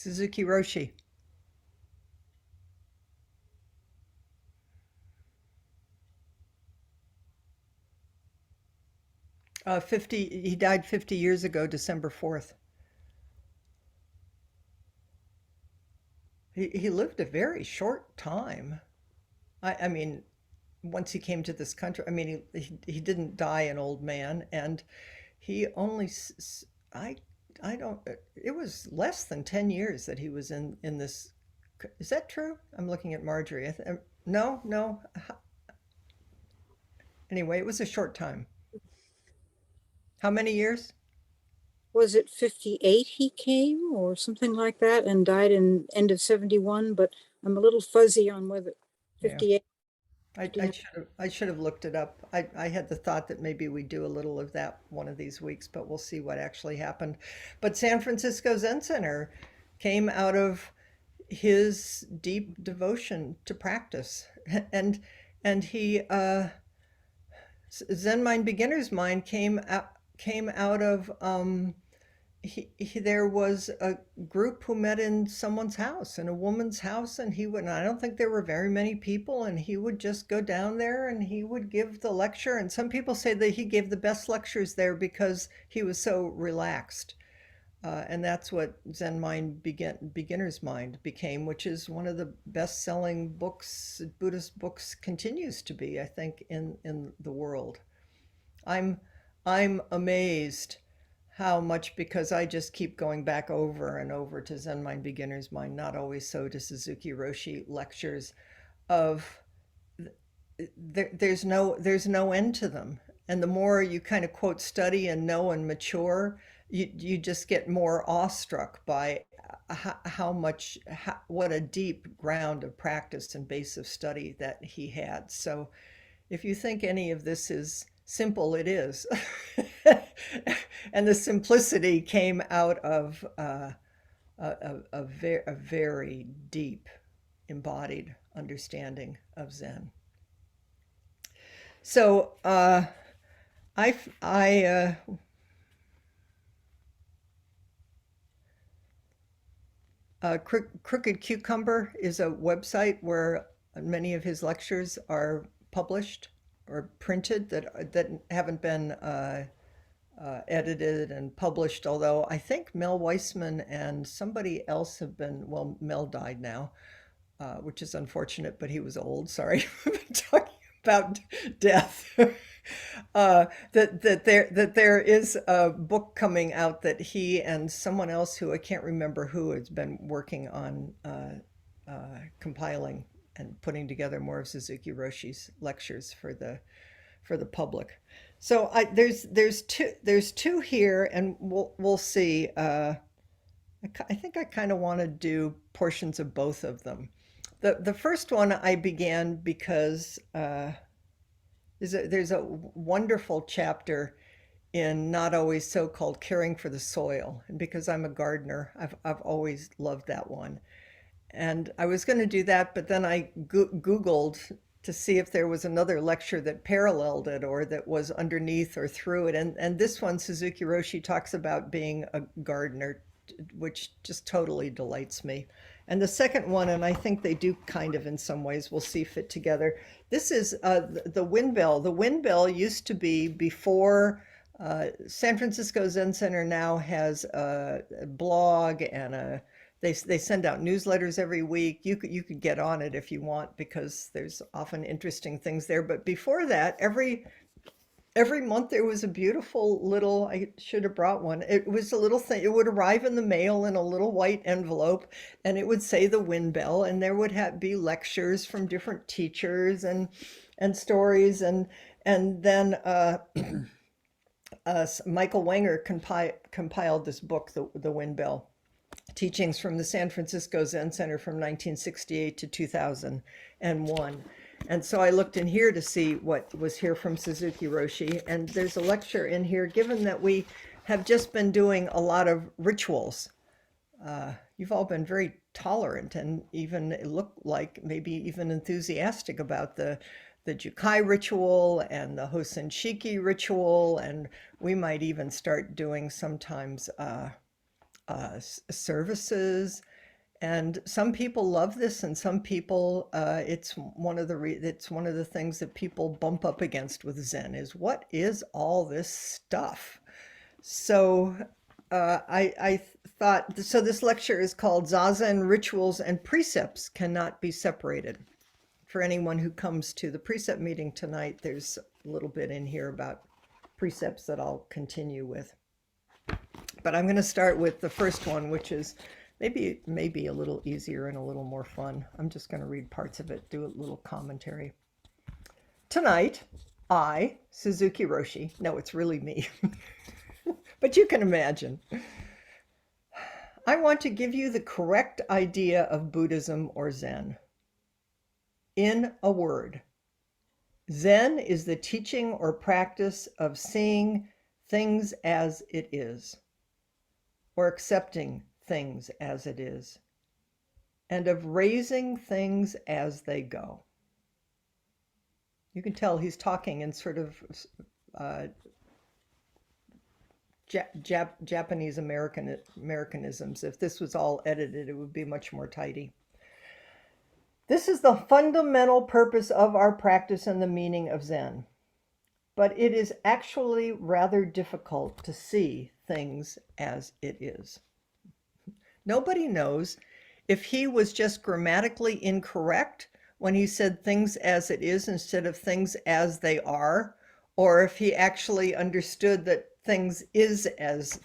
Suzuki Roshi. 50, he died 50 years ago, December 4th. He lived a very short time. I mean, once he came to this country, I mean, he didn't die an old man, and he only, I, I don't, it was less than 10 years that he was in this. Is that true? I'm looking at Marjorie. No, no. Anyway, it was a short time. How many years? Was it 58 he came or something like that and died in end of 71, but I'm a little fuzzy on whether Yeah. 58, I, 59. I should have looked it up. I had the thought that maybe we'd do a little of that one of these weeks, but we'll see what actually happened. But San Francisco Zen Center came out of his deep devotion to practice, and he Zen Mind Beginner's Mind came out of there was a group who met in someone's house, in a woman's house, and he would, and I don't think there were very many people, and he would just go down there and he would give the lecture. And some people say that he gave the best lectures there because he was so relaxed. And that's what Zen Mind Beginner's Mind became, which is one of the best-selling books, Buddhist books, continues to be, I think, in the world. I'm I'm amazed how much, because I just keep going back over and over to Zen Mind Beginner's Mind, not always so to Suzuki Roshi lectures of there's no end to them. And the more you kind of quote study and know and mature, you just get more awestruck by how much what a deep ground of practice and base of study that he had. So if you think any of this is simple, it is. And the simplicity came out of a very deep embodied understanding of Zen. So I Crooked Cucumber is a website where many of his lectures are published or printed that haven't been edited and published. Although I think Mel Weissman and somebody else have been. Well, Mel died now, which is unfortunate, but he was old. Sorry, we've been talking about death. That there is a book coming out that he and someone else who I can't remember who has been working on compiling and putting together more of Suzuki Roshi's lectures for the public. So there's two here, and we'll see. I think I kind of want to do portions of both of them. The first one I began because there's a wonderful chapter in Not Always So called Caring for the Soil. And because I'm a gardener, I've always loved that one. And I was going to do that, but then I Googled to see if there was another lecture that paralleled it or that was underneath or through it. And this one, Suzuki Roshi talks about being a gardener, which just totally delights me. And the second one, and I think they do kind of in some ways, we'll see fit together. This is the wind bell. The wind bell used to be before San Francisco Zen Center now has a blog and they send out newsletters every week. You could get on it if you want because there's often interesting things there. But before that, every month there was a beautiful little, I should have brought one. It was a little thing. It would arrive in the mail in a little white envelope and it would say the wind bell and there would be lectures from different teachers and stories and then Michael Wenger compiled this book, The Wind Bell, Teachings from the San Francisco Zen Center from 1968 to 2001. And so I looked in here to see what was here from Suzuki Roshi. And there's a lecture in here, given that we have just been doing a lot of rituals. You've all been very tolerant and even it looked like maybe even enthusiastic about the Jukai ritual and the Hosen Shiki ritual. And we might even start doing sometimes services And some people love this, and some people, it's one of the things that people bump up against with Zen is what is all this stuff? So I thought so. This lecture is called Zazen Rituals and Precepts Cannot Be Separated. For anyone who comes to the precept meeting tonight, there's a little bit in here about precepts that I'll continue with. But I'm going to start with the first one, which is maybe a little easier and a little more fun. I'm just going to read parts of it, do a little commentary. Tonight, I, Suzuki Roshi, no, it's really me, but you can imagine, I want to give you the correct idea of Buddhism or Zen. In a word, Zen is the teaching or practice of seeing things as it is, or accepting things as it is, and of raising things as they go. You can tell he's talking in sort of Japanese Americanisms. If this was all edited, it would be much more tidy. This is the fundamental purpose of our practice and the meaning of Zen. But it is actually rather difficult to see things as it is. Nobody knows if he was just grammatically incorrect when he said things as it is instead of things as they are, or if he actually understood that things is as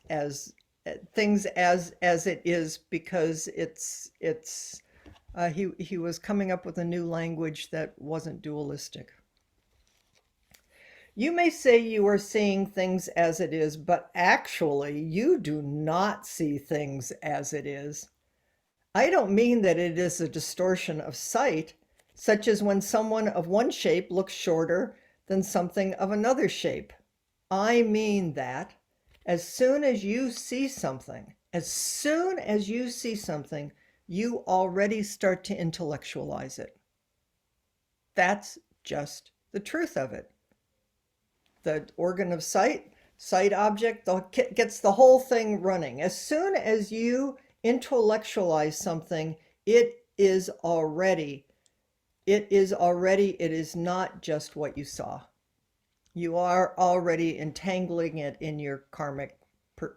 things as it is because he was coming up with a new language that wasn't dualistic. You may say you are seeing things as it is, but actually you do not see things as it is. I don't mean that it is a distortion of sight, such as when someone of one shape looks shorter than something of another shape. I mean that as soon as you see something, you already start to intellectualize it. That's just the truth of it. The organ of sight object, gets the whole thing running. As soon as you intellectualize something, it is not just what you saw. You are already entangling it in your karmic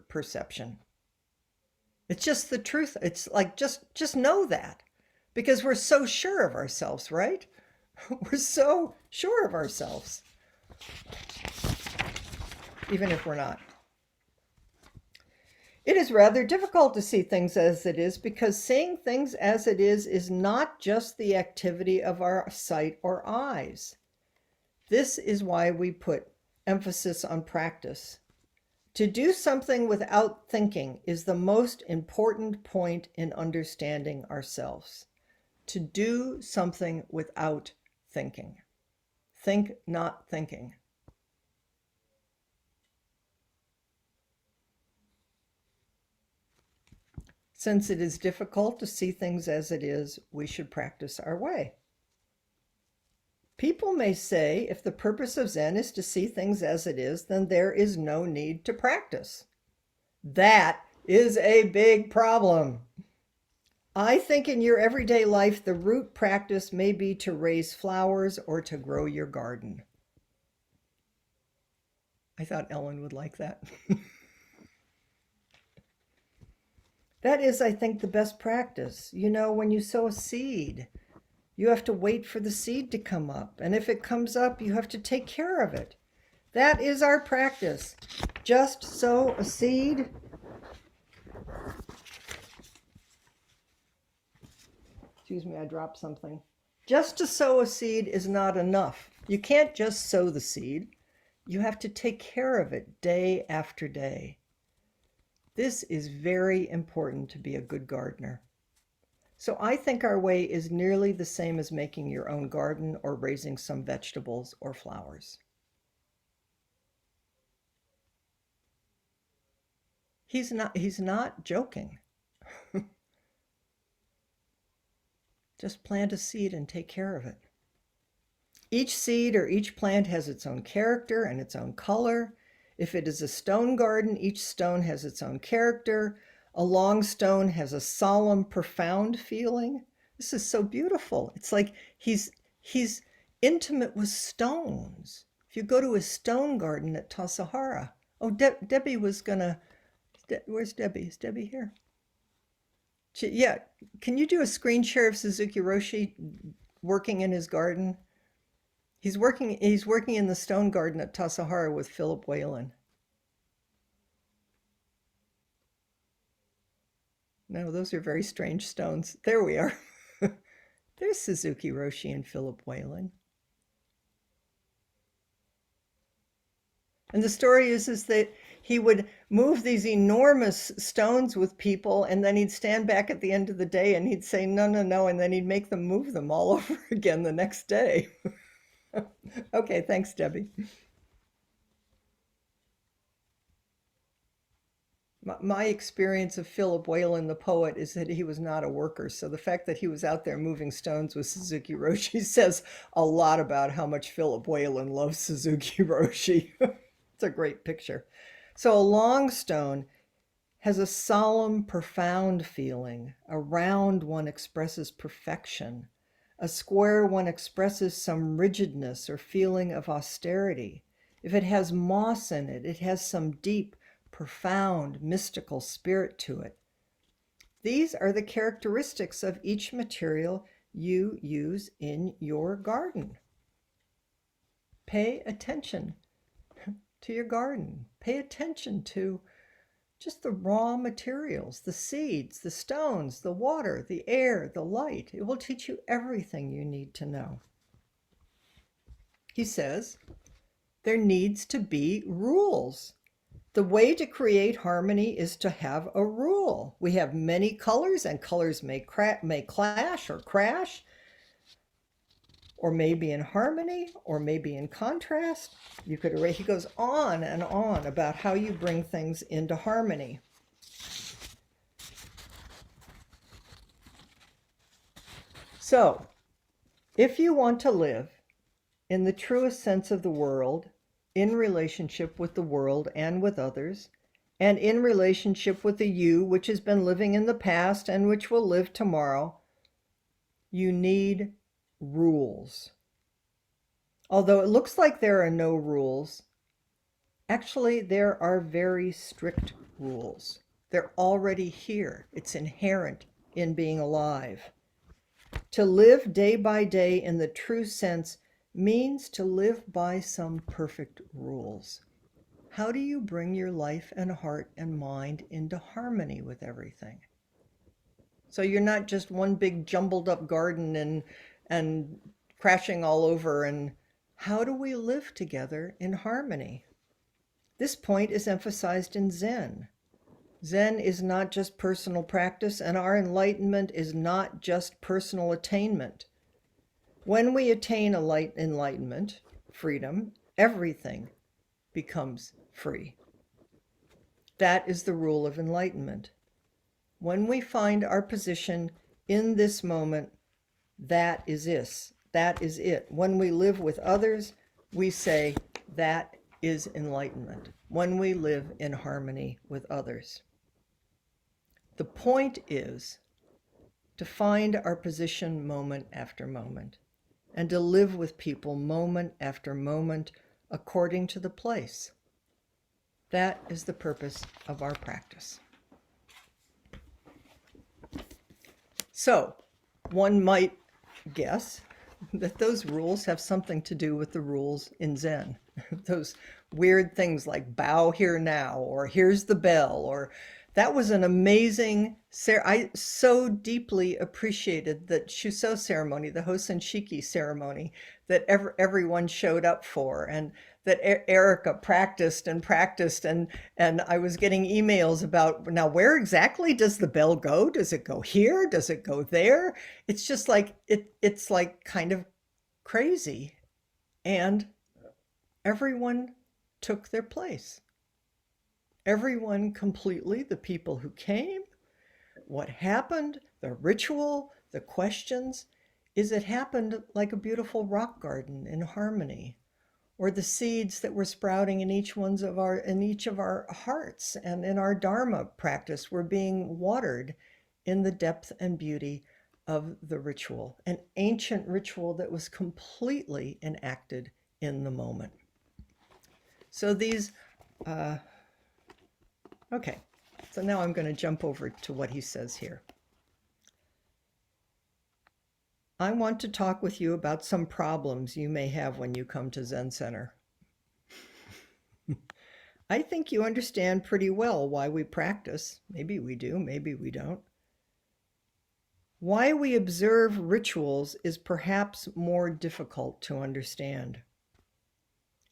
perception. It's just the truth. It's like, just know that, because we're so sure of ourselves, right? We're so sure of ourselves, even if we're not. It is rather difficult to see things as it is because seeing things as it is not just the activity of our sight or eyes. This is why we put emphasis on practice. To do something without thinking is the most important point in understanding ourselves. To do something without thinking. Think, not thinking. Since it is difficult to see things as it is, we should practice our way. People may say if the purpose of Zen is to see things as it is, then there is no need to practice. That is a big problem. I think in your everyday life, the root practice may be to raise flowers or to grow your garden. I thought Ellen would like that. That is, I think, the best practice. You know, when you sow a seed, you have to wait for the seed to come up. And if it comes up, you have to take care of it. That is our practice. Just sow a seed. Excuse me, I dropped something. Just to sow a seed is not enough. You can't just sow the seed. You have to take care of it day after day. This is very important to be a good gardener. So I think our way is nearly the same as making your own garden or raising some vegetables or flowers. He's not joking. Just plant a seed and take care of it. Each seed or each plant has its own character and its own color. If it is a stone garden, each stone has its own character. A long stone has a solemn, profound feeling. This is so beautiful. It's like he's intimate with stones. If you go to his stone garden at Tassajara. Oh, Debbie was gonna. Where's Debbie? Is Debbie here? Yeah. Can you do a screen share of Suzuki Roshi working in his garden? He's working. He's working in the stone garden at Tassajara with Philip Whalen. No, those are very strange stones. There we are. There's Suzuki Roshi and Philip Whalen. And the story is that he would move these enormous stones with people, and then he'd stand back at the end of the day and he'd say, no, no, no. And then he'd make them move them all over again the next day. Okay, thanks, Debbie. My experience of Philip Whalen, the poet, is that he was not a worker. So the fact that he was out there moving stones with Suzuki Roshi says a lot about how much Philip Whalen loves Suzuki Roshi. It's a great picture. So a long stone has a solemn, profound feeling. A round one expresses perfection. A square one expresses some rigidness or feeling of austerity. If it has moss in it, it has some deep, profound, mystical spirit to it. These are the characteristics of each material you use in your garden. Pay attention to your garden. Pay attention to just the raw materials, the seeds, the stones, the water, the air, the light. It will teach you everything you need to know. He says, there needs to be rules. The way to create harmony is to have a rule. We have many colors, and colors may clash or crash, or maybe in harmony, or maybe in contrast. He goes on and on about how you bring things into harmony. So, if you want to live in the truest sense of the world, in relationship with the world and with others, and in relationship with the you which has been living in the past and which will live tomorrow, you need rules. Although it looks like there are no rules, actually there are very strict rules. They're already here. It's inherent in being alive. To live day by day in the true sense means to live by some perfect rules. How do you bring your life and heart and mind into harmony with everything? So you're not just one big jumbled up garden and crashing all over. And how do we live together in harmony? This point is emphasized in Zen. Zen is not just personal practice, and our enlightenment is not just personal attainment. When we attain enlightenment, freedom, everything becomes free. That is the rule of enlightenment. When we find our position in this moment, that is it. That is it. When we live with others, we say that is enlightenment. When we live in harmony with others. The point is to find our position moment after moment, and to live with people moment after moment according to the place. That is the purpose of our practice. So, one might guess that those rules have something to do with the rules in Zen. Those weird things like bow here now, or here's the bell, or that was an amazing, I so deeply appreciated that Shuso ceremony, the Hosen Shiki ceremony that everyone showed up for, and that Erica practiced and practiced, and I was getting emails about, now where exactly does the bell go? Does it go here? Does it go there? It's just like, it's like kind of crazy. And everyone took their place. Everyone completely, the people who came, what happened, the ritual, the questions, is it happened like a beautiful rock garden in harmony. or the seeds that were sprouting in each of our hearts and in our Dharma practice were being watered in the depth and beauty of the ritual, an ancient ritual that was completely enacted in the moment. So these, okay, so now I'm going to jump over to what he says here. I want to talk with you about some problems you may have when you come to Zen Center. I think you understand pretty well why we practice. Maybe we do, maybe we don't. Why we observe rituals is perhaps more difficult to understand.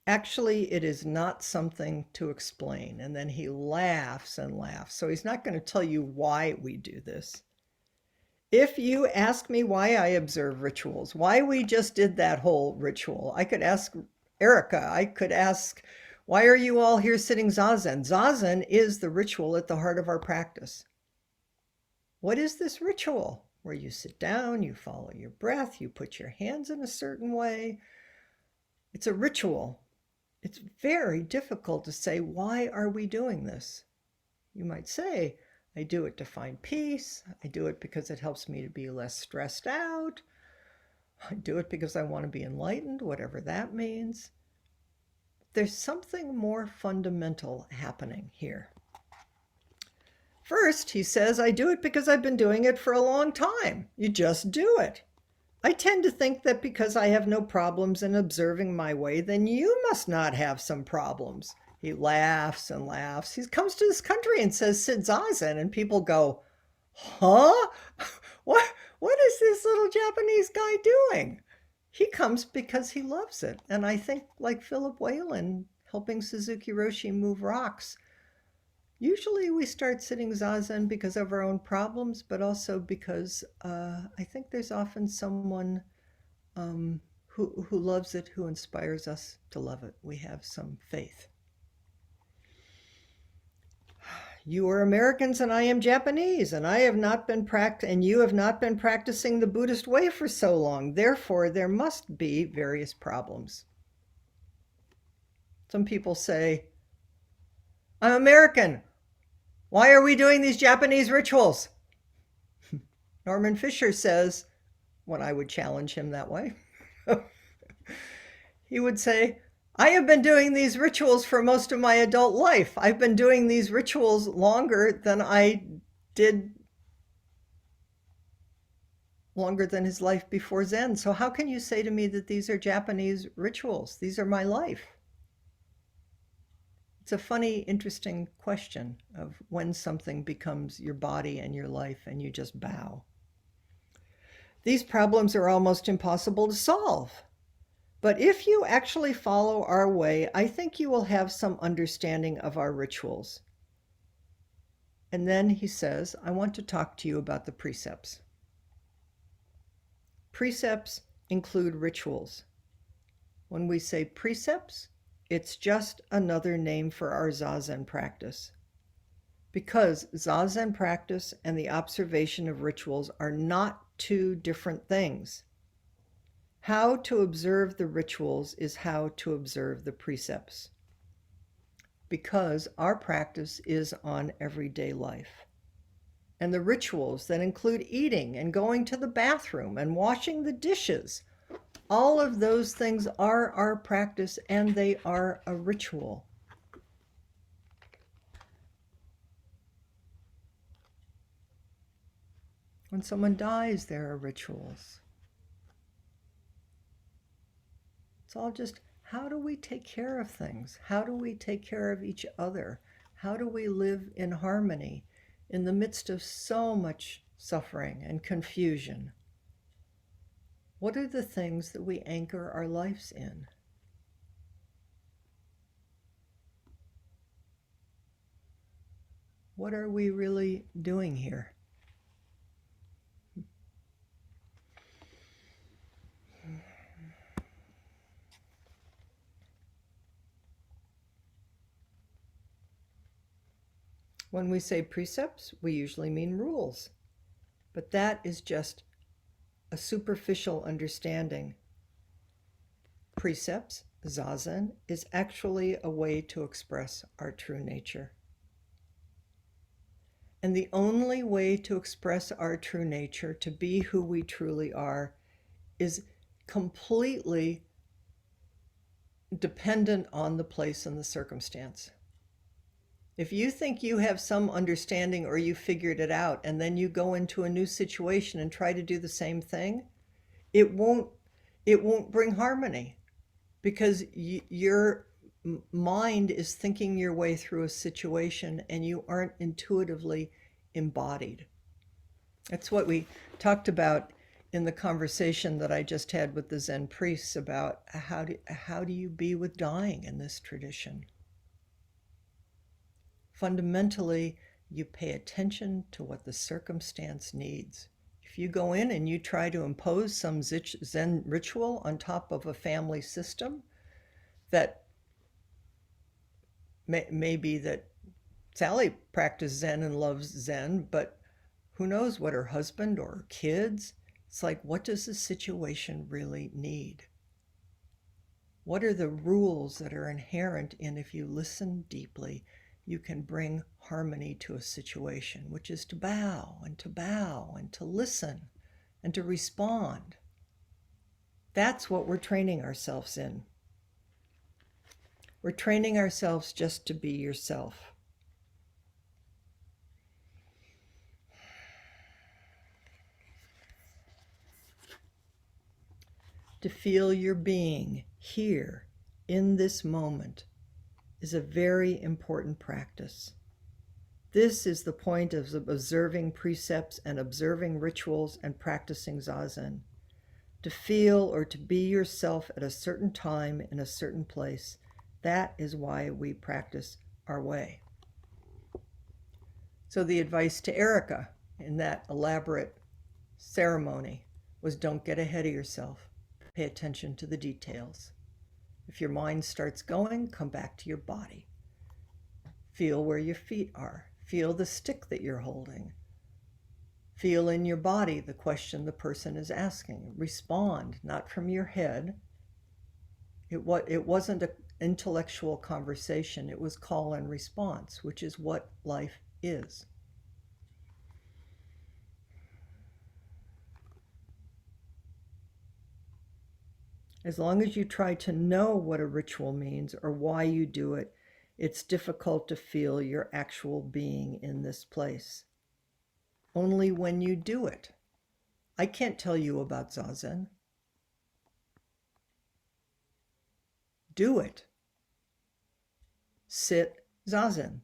Actually, it is not something to explain. And then he laughs and laughs. So he's not going to tell you why we do this. If you ask me why I observe rituals, why we just did that whole ritual, I could ask Erica, I could ask, why are you all here sitting Zazen? Zazen is the ritual at the heart of our practice. What is this ritual? Where you sit down, you follow your breath, you put your hands in a certain way. It's a ritual. It's very difficult to say, why are we doing this? You might say, I do it to find peace. I do it because it helps me to be less stressed out. I do it because I want to be enlightened, whatever that means. There's something more fundamental happening here. First, he says, I do it because I've been doing it for a long time. You just do it. I tend to think that because I have no problems in observing my way, then you must not have some problems. He laughs and laughs. He comes to this country and says, sit Zazen, and people go, huh? What is this little Japanese guy doing? He comes because he loves it. And I think, like Philip Whalen helping Suzuki Roshi move rocks, usually we start sitting Zazen because of our own problems, but also because I think there's often someone who loves it, who inspires us to love it. We have some faith. You are Americans and I am Japanese, and you have not been practicing the Buddhist way for so long. Therefore, there must be various problems. Some people say, I'm American. Why are we doing these Japanese rituals? Norman Fisher says, when I would challenge him that way, he would say, I have been doing these rituals for most of my adult life. I've been doing these rituals longer than his life before Zen. So how can you say to me that these are Japanese rituals? These are my life. It's a funny, interesting question of when something becomes your body and your life and you just bow. These problems are almost impossible to solve. But if you actually follow our way, I think you will have some understanding of our rituals. And then he says, I want to talk to you about the precepts. Precepts include rituals. When we say precepts, it's just another name for our Zazen practice. Because Zazen practice and the observation of rituals are not two different things. How to observe the rituals is how to observe the precepts. Because our practice is on everyday life. And the rituals that include eating and going to the bathroom and washing the dishes, all of those things are our practice and they are a ritual. When someone dies, there are rituals. It's all just, how do we take care of things? How do we take care of each other? How do we live in harmony in the midst of so much suffering and confusion? What are the things that we anchor our lives in? What are we really doing here? When we say precepts, we usually mean rules. But that is just a superficial understanding. Precepts Zazen is actually a way to express our true nature. And the only way to express our true nature, to be who we truly are, is completely dependent on the place and the circumstance. If you think you have some understanding or you figured it out, and then you go into a new situation and try to do the same thing, it won't bring harmony, because your mind is thinking your way through a situation and you aren't intuitively embodied. That's what we talked about in the conversation that I just had with the Zen priests about how do you be with dying in this tradition. Fundamentally, you pay attention to what the circumstance needs. If you go in and you try to impose some Zen ritual on top of a family system, that may be that Sally practiced Zen and loves Zen, but who knows what her husband or her kids. It's like, what does the situation really need? What are the rules that are inherent in, if you listen deeply, you can bring harmony to a situation, which is to bow and to bow and to listen and to respond. That's what we're training ourselves in. We're training ourselves just to be yourself. To feel your being here in this moment is a very important practice. This is the point of observing precepts and observing rituals and practicing Zazen. To feel or to be yourself at a certain time in a certain place, that is why we practice our way. So the advice to Erica in that elaborate ceremony was, don't get ahead of yourself. Pay attention to the details. If your mind starts going, come back to your body. Feel where your feet are. Feel the stick that you're holding. Feel in your body the question the person is asking. Respond, not from your head. It wasn't an intellectual conversation. It was call and response, which is what life is. As long as you try to know what a ritual means or why you do it, it's difficult to feel your actual being in this place. Only when you do it. I can't tell you about Zazen. Do it. Sit Zazen.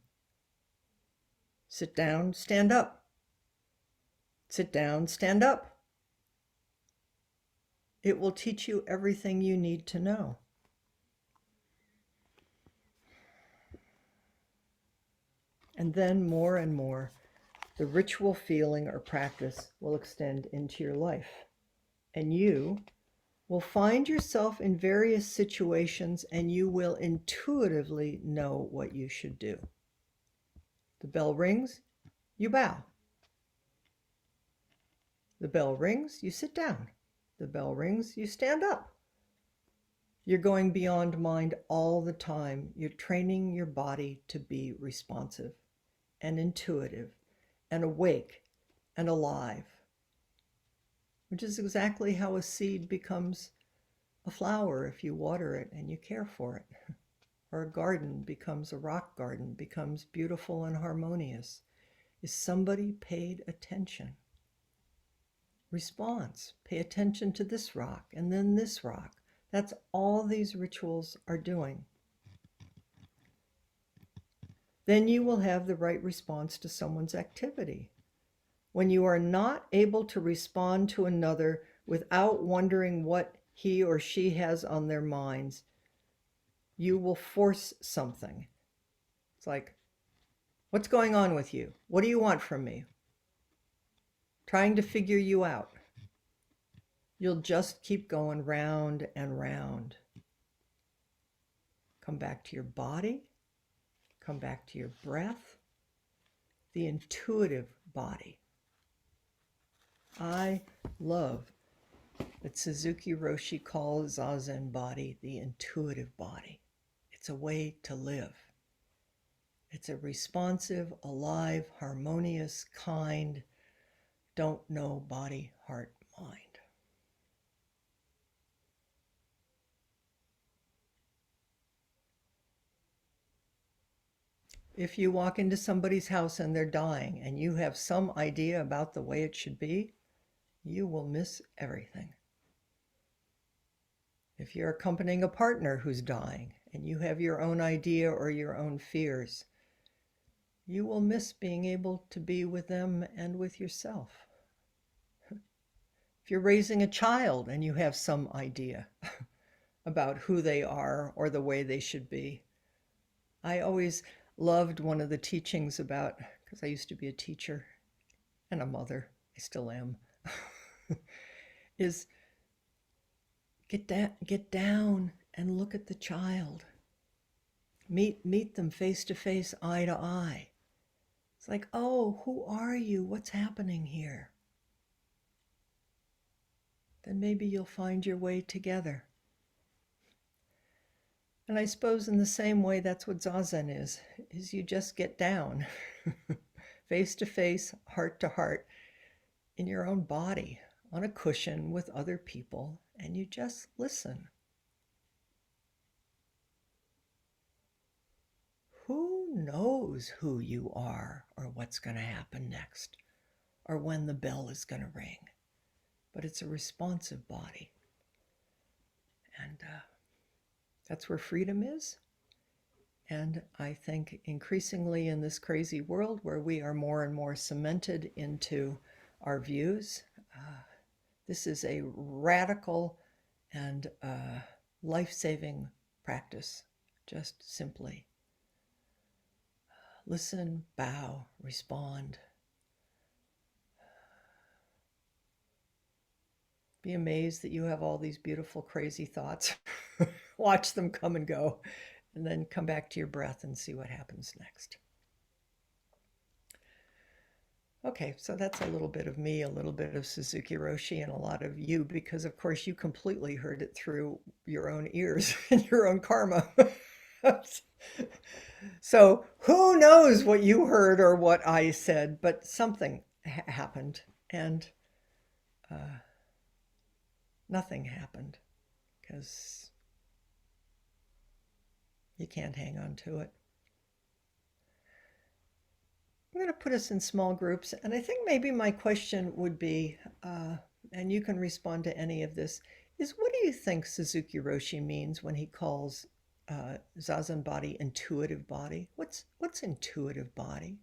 Sit down, stand up. Sit down, stand up. It will teach you everything you need to know. And then more and more, the ritual feeling or practice will extend into your life. And you will find yourself in various situations and you will intuitively know what you should do. The bell rings, you bow. The bell rings, you sit down. The bell rings, you stand up. You're going beyond mind all the time. You're training your body to be responsive and intuitive and awake and alive, which is exactly how a seed becomes a flower if you water it and you care for it. Or a garden becomes a rock garden, becomes beautiful and harmonious. Is somebody paid attention? Response. Pay attention to this rock and then this rock. That's all these rituals are doing. Then you will have the right response to someone's activity. When you are not able to respond to another without wondering what he or she has on their minds, you will force something. It's like, what's going on with you? What do you want from me? Trying to figure you out. You'll just keep going round and round. Come back to your body. Come back to your breath. The intuitive body. I love that Suzuki Roshi calls Zazen body the intuitive body. It's a way to live. It's a responsive, alive, harmonious, kind, don't know body, heart, mind. If you walk into somebody's house and they're dying and you have some idea about the way it should be, you will miss everything. If you're accompanying a partner who's dying and you have your own idea or your own fears, you will miss being able to be with them and with yourself. If you're raising a child and you have some idea about who they are or the way they should be, I always loved one of the teachings about, because I used to be a teacher and a mother, I still am, is get down and look at the child. Meet them face to face, eye to eye. It's like, oh, who are you? What's happening here? Then maybe you'll find your way together. And I suppose in the same way, that's what Zazen is you just get down, face to face, heart to heart, in your own body, on a cushion with other people, and you just listen. Who knows who you are or what's going to happen next or when the bell is going to ring? But it's a responsive body. And that's where freedom is. And I think increasingly in this crazy world where we are more and more cemented into our views, this is a radical and life-saving practice. Just simply listen, bow, respond. Be amazed that you have all these beautiful, crazy thoughts. Watch them come and go, and then come back to your breath and see what happens next. Okay, so that's a little bit of me, a little bit of Suzuki Roshi, and a lot of you, because of course you completely heard it through your own ears and your own karma. So who knows what you heard or what I said, but something happened, and uh, nothing happened because you can't hang on to it. I'm going to put us in small groups, and I think maybe my question would be, and you can respond to any of this, is what do you think Suzuki Roshi means when he calls Zazen body intuitive body? What's intuitive body?